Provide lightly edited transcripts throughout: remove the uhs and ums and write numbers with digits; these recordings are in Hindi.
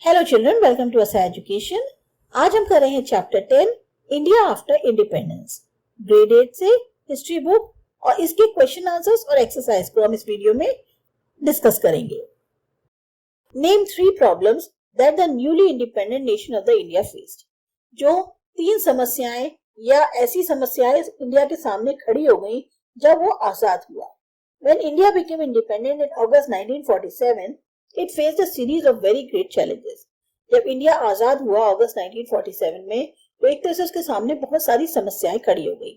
हेलो चिल्ड्रन, वेलकम टू असा एजुकेशन। आज हम कर रहे हैं chapter 10 India after independence, grade 8 से हिस्ट्री बुक, और इसके क्वेश्चन आंसर्स और एक्सरसाइज को हम इस वीडियो में डिस्कस करेंगे। Name 3 problems that the newly independent nation of the India faced. जो 3 समस्याएं या ऐसी समस्याएं इंडिया के सामने खड़ी हो गई जब वो आजाद हुआ। When India became independent in August 1947, it faced a series of very great challenges. जब इंडिया आजाद हुआ अगस्त 1947 में, तो एक तरह से उसके सामने बहुत सारी समस्याएं खड़ी हो गई।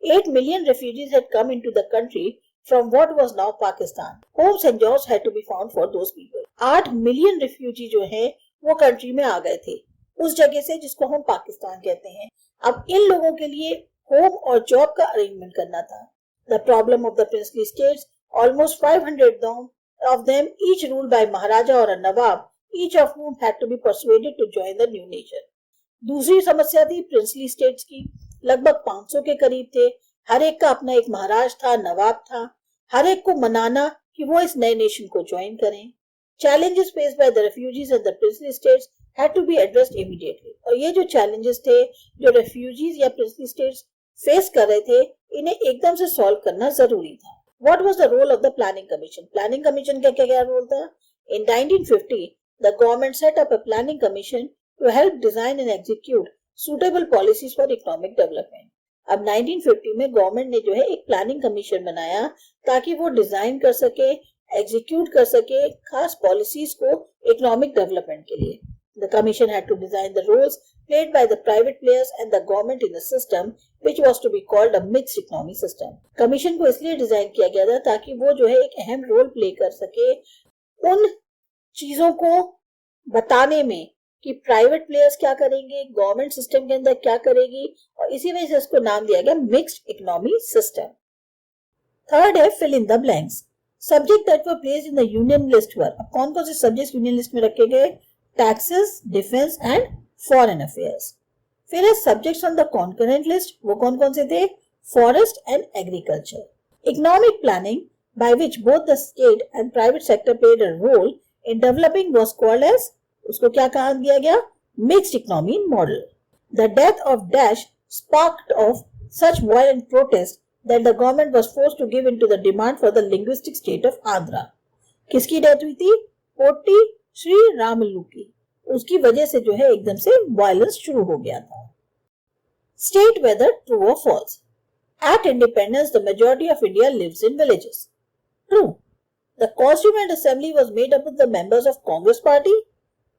8 million refugees had come into the country from what was now Pakistan. Homes and jobs had to be found for those people. 8 million refugee जो है वो कंट्री में आ गए थे, उस जगह से जिसको हम पाकिस्तान कहते हैं। अब इन लोगों के लिए होम और जॉब का अरेंजमेंट करना था। The problem of the princely states, almost 500 of them, each ruled by Maharaja or a Nawab, each of whom had to be persuaded to join the new nation. दूसरी समस्या थी प्रिंसली स्टेट्स की। लगभग 500 के करीब थे। हर एक का अपना एक महाराज था, नवाब था। हर एक को मनाना कि वो इस नए नेशन को ज्वाइन करें। Challenges faced by the refugees and the princely states had to be addressed immediately. और ये जो challenges थे, जो refugees या princely states फेस कर रहे थे, इन्हें एकदम से सॉल्व करना जरूरी था। What was the role of the planning commission? Planning commission का क्या रोल था? In 1950, the government set up a planning commission to help design and execute suitable policies for economic development. अब 1950 में गवर्नमेंट ने जो है एक प्लानिंग कमीशन बनाया ताकि वो डिजाइन कर सके, एग्जीक्यूट कर सके खास पॉलिसीज को इकोनॉमिक डेवलपमेंट के लिए। The commission had to design the roles played by the private players and the government in the system, which was to be called a mixed economy system. Commission को इसलिए डिजाइन किया गया था ताकि वो जो है एक अहम रोल प्ले कर सके उन चीजों को बताने में कि प्राइवेट प्लेयर्स क्या करेंगे, गवर्नमेंट सिस्टम के अंदर क्या करेगी, और इसी वजह से इसको नाम दिया गया मिक्स्ड इकोनॉमी सिस्टम। थर्ड है fill in the blanks. Subject that were placed in the union list were. अब कौन कौन से सब्जेक्ट यूनियन लिस्ट में रखे गए? Taxes, defense and foreign affairs. फिर है subjects on the concurrent list, वो कौन कौन से थे? Forest and agriculture. Economic planning, by which both the state and private sector played a role in developing, was called as, उसको क्या कहा दिया गया? Mixed economy model. The death of Dash sparked off such violent protest that the government was forced to give in to the demand for the linguistic state of Andhra. किसकी डेथ हुई थी? पोटी श्री रामलू की। उसकी वजह से जो है एकदम से वायलेंस शुरू हो गया था। स्टेट वेदर, ट्रू और false. At independence the majority of India lives in villages. True. The constituent assembly was made up of the members of Congress party.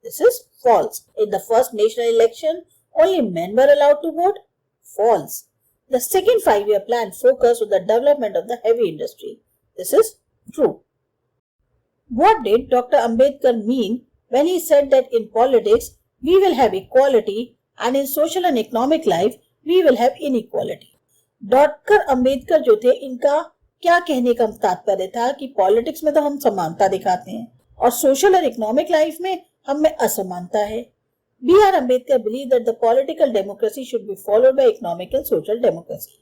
This is false. In the first national election only men were allowed to vote. False. The second 5-year plan focused on the development of the heavy industry. This is true. What did Dr. Ambedkar mean when he said that in politics we will have equality and in social and economic life we will have inequality? Doctor Ambedkar जो थे, इनका क्या कहने का तात्पर्य था कि पॉलिटिक्स में तो हम समानता दिखाते हैं और सोशल और इकोनॉमिक लाइफ में हम में असमानता है। B R Ambedkar believe that the political democracy should be followed by economic and social democracy.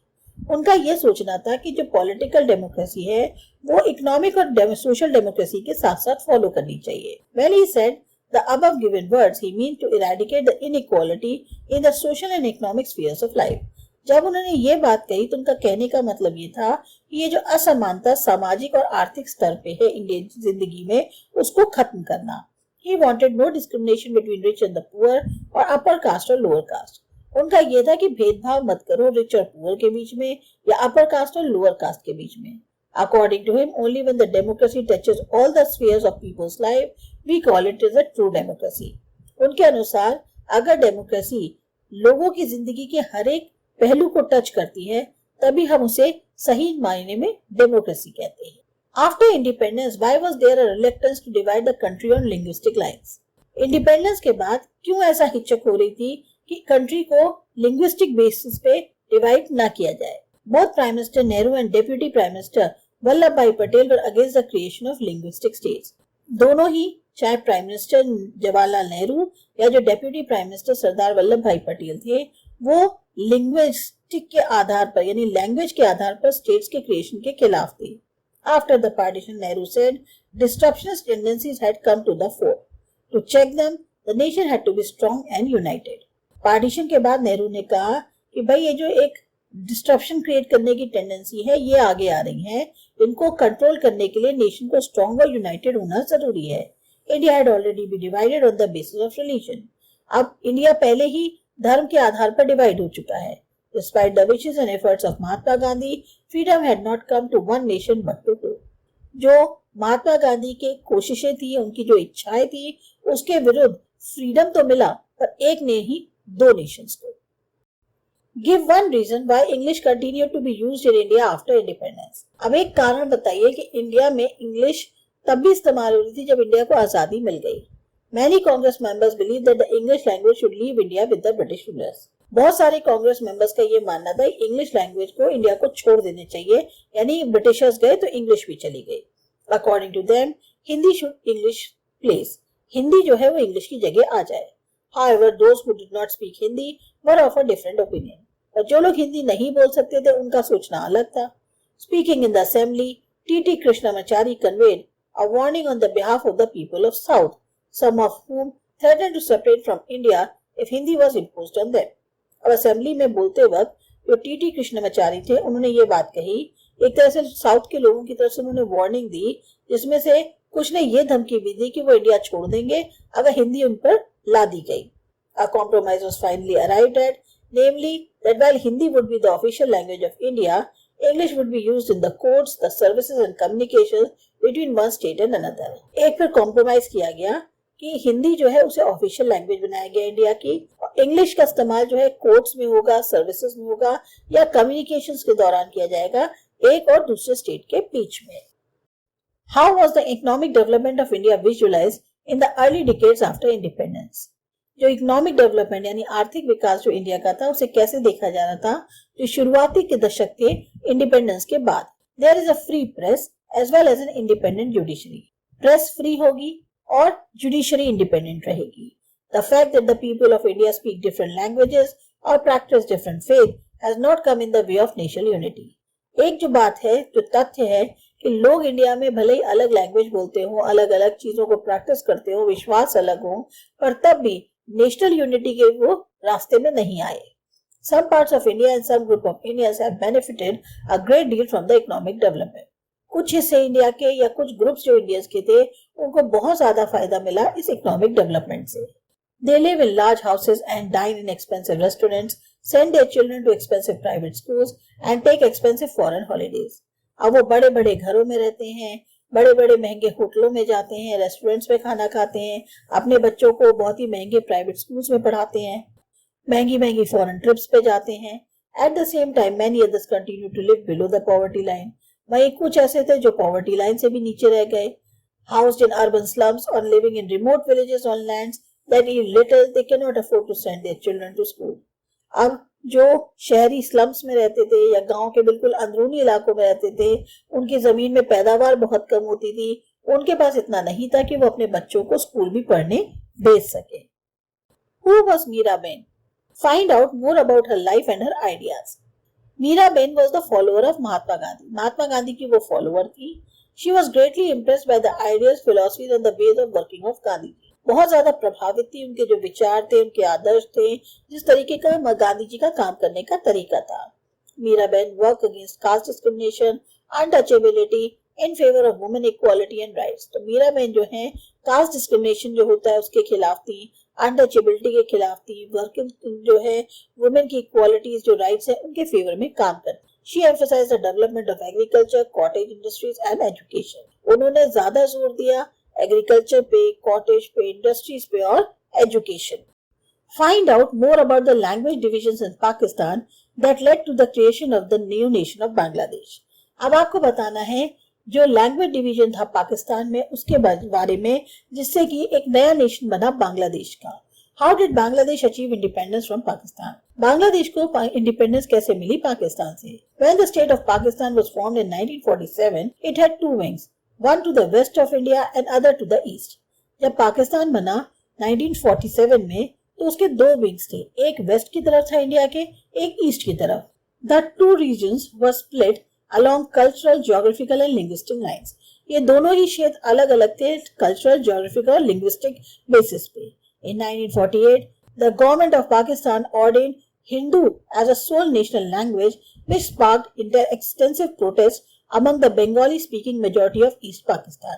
उनका यह सोचना था कि जो पॉलिटिकल डेमोक्रेसी है वो इकोनॉमिक और सोशल डेमोक्रेसी के साथ साथ फॉलो करनी चाहिए। When he said the above given words, he meant to eradicate the inequality in the social and economic spheres of life. जब उन्होंने ये बात कही तो उनका कहने का मतलब ये था कि ये जो असमानता सामाजिक और आर्थिक स्तर पे है इंडियन जिंदगी में, उसको खत्म करना। He wanted no discrimination between rich and the poor or upper caste or lower caste. उनका यह था कि भेदभाव मत करो रिच और पुअर के बीच में या अपर कास्ट और लोअर कास्ट के बीच में। According to him, only when the democracy touches all the spheres of people's life, we call it as a true democracy. उनके अनुसार अगर डेमोक्रेसी लोगों की जिंदगी के हर एक पहलू को टच करती है तभी हम उसे सही मायने में डेमोक्रेसी कहते हैं। After independence, why was there a reluctance to divide the country on linguistic lines? Independence के बाद क्यों ऐसा हिचक हो रही थी कि कंट्री को लिंग्विस्टिक बेसिस पे डिवाइड ना किया जाए? Both prime minister Nehru and deputy prime minister Vallabhbhai Patel were against the creation of linguistic states. दोनों ही, चाहे प्राइम मिनिस्टर जवाहरलाल नेहरू या जो deputy prime minister Sardar Vallabhbhai Patel थे, वो लिंग्विस्टिक के आधार पर यानी लैंग्वेज के आधार पर स्टेट्स के क्रिएशन के खिलाफ थे। After the partition, Nehru said disruptionist tendencies had come to the fore. To check them, The nation had to be strong and united. Partition के बाद नेहरू ने कहा कि भाई ये जो एक डिस्ट्रप्शन क्रिएट करने की टेंडेंसी है ये आगे आ रही है, इनको कंट्रोल करने के लिए नेशन को स्ट्रॉन्ग और यूनाइटेड होना जरूरी है. India had already be divided on the basis of religion. अब इंडिया पहले ही धर्म के आधार पर डिवाइड हो चुका है. Despite the wishes and efforts of Mahatma Gandhi, freedom had not come to one nation but to two. जो महात्मा गांधी के कोशिशें थी, उनकी जो इच्छाएं थी, उसके विरुद्ध फ्रीडम तो मिला पर एक ने ही दो नेशंस को. Give one reason why English continued to be used in India after independence. अब एक कारण बताइए कि इंडिया में इंग्लिश तब भी इस्तेमाल हो रही थी जब इंडिया को आजादी मिल गई. Many Congress members believe that the English language should leave India with the British rulers. बहुत सारे कांग्रेस मेंबर्स का ये मानना था इंग्लिश लैंग्वेज को इंडिया को छोड़ देने चाहिए, यानी ब्रिटिशर्स गए तो इंग्लिश भी चली गई. According to them Hindi should English place. Hindi जो है वो इंग्लिश की जगह आ जाए. However, those who did not speak Hindi were of a different opinion. और जो लोग हिंदी नहीं बोल सकते थे उनका सोचना अलग था. Speaking in the assembly, T.T. Krishnamachari conveyed a warning on the behalf of the people of South, some of whom threatened to separate from India if Hindi was imposed on them. अब असेंबली में बोलते वक्त जो टी.टी. कृष्णमाचारी थे उन्होंने ये बात कही, एक तरह से साउथ के लोगों की तरफ से उन्होंने वार्निंग दी, जिसमें से कुछ ने ये धमकी भी दी कि वो इंडिया छोड़ देंगे अगर हिंदी उन पर ला दी गई. A compromise was finally arrived at, namely that while Hindi would be the official language of India, English would be used in the courts, the services and communications between one state and another. एक फिर कॉम्प्रोमाइज किया गया कि हिंदी जो है उसे ऑफिशियल लैंग्वेज बनाया गया इंडिया की, और इंग्लिश का इस्तेमाल जो है कोर्ट्स में होगा, सर्विसेज में होगा या कम्युनिकेशंस के दौरान किया जाएगा एक और दूसरे स्टेट के बीच में. How was the economic development of India visualized in the early decades after independence? जो इकोनॉमिक डेवलपमेंट यानी आर्थिक विकास जो इंडिया का था उसे कैसे देखा जा रहा था जो शुरुआती के दशक थे इंडिपेंडेंस के बाद. There is a free press as well as an independent judiciary. Press free होगी और जुडिशरी इंडिपेंडेंट रहेगी. The fact that the people of India speak different languages or practice different faith has not come in the way of national unity. एक जो बात है, जो तथ्य है कि लोग इंडिया में भले ही अलग लैंग्वेज बोलते हो, अलग अलग चीजों को प्रैक्टिस करते हो, विश्वास अलग हो, पर तब भी नेशनल यूनिटी के वो रास्ते में नहीं आए. Some parts of India and some group of Indians have benefited a great deal from the economic development. कुछ हिस्से इंडिया के या कुछ ग्रुप्स जो इंडियंस के थे उनको बहुत ज्यादा फायदा मिला इस इकोनॉमिक डेवलपमेंट से. They live in large houses and dine in expensive restaurants, send their children to expensive private schools and take expensive foreign holidays. अब वो बड़े बड़े घरों में रहते हैं, बड़े बड़े महंगे होटलों में जाते हैं, रेस्टोरेंट्स में खाना खाते हैं, अपने बच्चों को बहुत ही महंगे प्राइवेट स्कूल्स में पढ़ाते हैं, महंगी महंगी फॉरेन ट्रिप्स पे जाते हैं. At the same time, many others continue to live below the poverty line. वहीं कुछ ऐसे थे जो पॉवर्टी लाइन से भी नीचे रह गए. Housed in urban slums or living in remote villages on lands that eat little, they cannot afford to send their children to school. अब जो शहरी स्लम्स में रहते थे या गांव के बिल्कुल अंदरूनी इलाकों में रहते थे, उनकी जमीन में पैदावार बहुत कम होती थी, उनके पास इतना नहीं था कि वो अपने बच्चों को स्कूल भी पढ़ने भेज सके. Who was Meeraben? Find out more about her life and her ideas. Meeraben was the follower of Mahatma Gandhi. Mahatma Gandhi की वो फॉलोअर थी. She was greatly impressed by the ideas, philosophies and the ways of working of Gandhi. बहुत ज्यादा प्रभावित थी, उनके जो विचार थे, उनके आदर्श थे, जिस तरीके का गांधी जी का काम करने का तरीका था. Meeraben worked against caste discrimination, untouchability, in favor of women equality and rights. तो मीराबेन जो है कास्ट डिस्क्रिमिनेशन जो होता है उसके खिलाफ थी, अनटचेबिलिटी के खिलाफ थी, वर्किंग जो है वुमेन की इक्वालिटीज जो राइट्स है उनके फेवर में काम करती. She emphasized the development of agriculture, cottage industries and education. उन्होंने ज्यादा जोर दिया एग्रीकल्चर पे, कॉटेज पे, इंडस्ट्रीज पे और education. Find out more about the language divisions in Pakistan that led to the creation of the new nation of Bangladesh. अब आपको बताना है जो लैंग्वेज डिवीजन था पाकिस्तान में उसके बारे में जिससे कि एक नया नेशन बना बांग्लादेश का. How did Bangladesh achieve independence from Pakistan? Bangladesh को इंडिपेंडेंस कैसे मिली पाकिस्तान से? When the state of Pakistan was formed in 1947, it had two wings, one to the west of India and other to the east. जब पाकिस्तान बना 1947 में तो उसके दो विंग्स थे, एक वेस्ट की तरफ था इंडिया के, एक ईस्ट की तरफ. The two regions were split along cultural, geographical and linguistic lines. ये दोनों ही क्षेत्र अलग अलग थे कल्चरल, ज्योग्राफिकल और लिंग्विस्टिक बेसिस पे. In 1948, the government of Pakistan ordained Hindu as a sole national language, which sparked extensive protests among the Bengali-speaking majority of East Pakistan.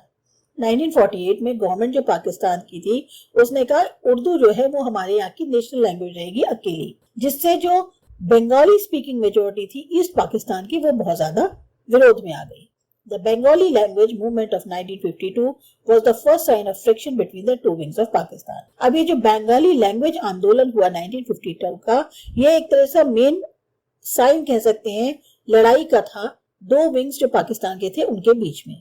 1948 में गवर्नमेंट जो पाकिस्तान की थी उसने कहा उर्दू जो है वो हमारे यहाँ की नेशनल लैंग्वेज रहेगी अकेली, जिससे जो बंगाली स्पीकिंग मेजोरिटी थी ईस्ट पाकिस्तान की वो बहुत ज्यादा विरोध में आ गई. The Bengali language movement of 1952 was the first sign of friction between the two wings of Pakistan. अब ये जो बंगाली लैंग्वेज आंदोलन हुआ 1952 का, ये एक तरह से मेन साइन कह सकते हैं लड़ाई का था दो विंग्स जो पाकिस्तान के थे उनके बीच में.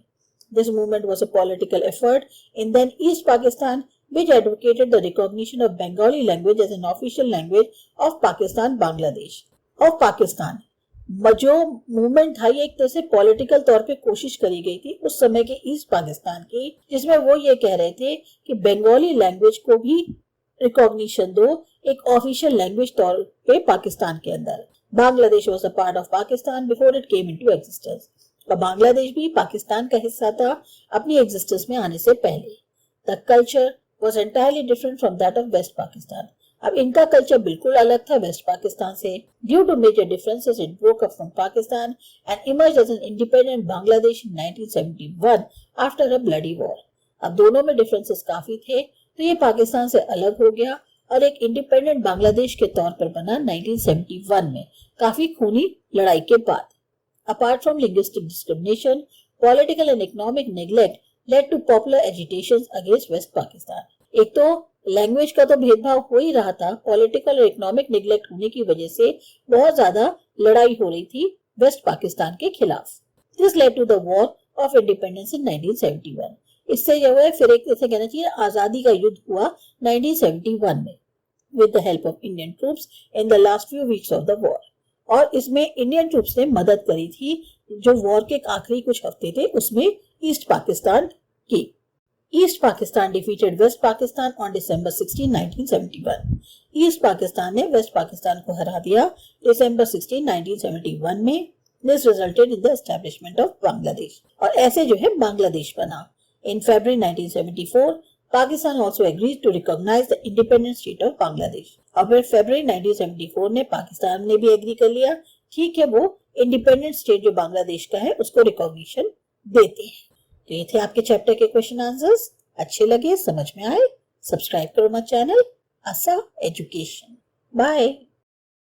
This movement was a political effort in then East Pakistan which advocated the recognition of Bengali language as an official language of Pakistan, Bangladesh. Of Pakistan. जो मूवमेंट था ये एक तरह से पॉलिटिकल तौर पे कोशिश करी गई थी उस समय के ईस्ट पाकिस्तान की, जिसमें वो ये कह रहे थे कि बंगाली लैंग्वेज को भी रिकॉग्निशन दो एक ऑफिशियल लैंग्वेज तौर पे पाकिस्तान के अंदर. Bangladesh was a part of Pakistan before it came into existence. और बांग्लादेश भी पाकिस्तान का हिस्सा था अपनी एग्जिस्टेंस में आने से पहले. The culture was entirely different from that of West Pakistan. अब इनका कल्चर बिल्कुल अलग था वेस्ट पाकिस्तान से. Due to major differences it broke up from Pakistan and emerged as an independent Bangladesh in 1971 after a bloody war. अब दोनों में डिफरेंसेस काफी थे तो ये पाकिस्तान से अलग हो गया और एक इंडिपेंडेंट बांग्लादेश के तौर पर बना 1971 में काफी खूनी लड़ाई के बाद. Apart from linguistic discrimination, political and economic neglect led to popular agitations against West Pakistan. एक तो लैंग्वेज का तो भेदभाव हो ही रहा था, पॉलिटिकल और इकोनॉमिक निगलेक्ट होने की वजह से बहुत ज्यादा लड़ाई हो रही थी वेस्ट पाकिस्तान के खिलाफ. This led to the war of independence in 1971. इससे जो है फिर एक तरह से कहना चाहिए आजादी का युद्ध हुआ 1971 में with the help of Indian troops in the last few weeks of the war. और इसमें इंडियन ट्रूप्स ने मदद करी थी जो वॉर के आखिरी कुछ हफ्ते थे उसमें ईस्ट पाकिस्तान की. East Pakistan defeated West Pakistan on December 16, 1971. East Pakistan ने West Pakistan को हरा दिया December 16, 1971 में. This resulted in the establishment of Bangladesh. और ऐसे जो है बांग्लादेश बना. In February 1974, Pakistan also agreed to recognize the independent state of Bangladesh. और फिर February 1974 ने पाकिस्तान ने भी एग्री कर लिया, ठीक है वो इंडिपेंडेंट स्टेट जो बांग्लादेश का है उसको रिकॉग्निशन देते हैं. तो ये थे आपके चैप्टर के क्वेश्चन आंसर्स. अच्छे लगे, समझ में आए, सब्सक्राइब करो मेरा चैनल आसा एजुकेशन. बाय.